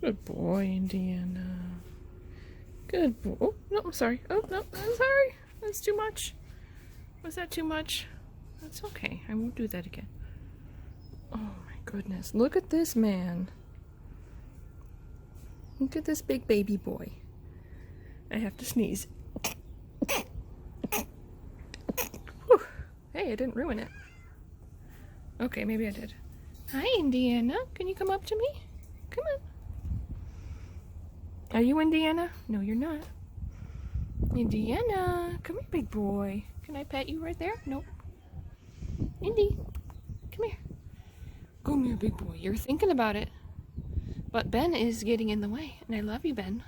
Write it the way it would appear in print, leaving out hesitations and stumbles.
Good boy, Indiana. Good boy. Oh, no, I'm sorry. Oh, no, I'm sorry. That's too much. Was that too much? That's okay. I won't do that again. Oh my goodness. Look at this man. Look at this big baby boy. I have to sneeze. Whew. Hey, I didn't ruin it. Okay, maybe I did. Hi, Indiana. Can you come up to me? Come on. Are you Indiana? No, you're not. Indiana, come here, big boy. Can I pet you right there? Nope. Indy, come here. Come here, big boy. You're thinking about it. But Ben is getting in the way, and I love you, Ben.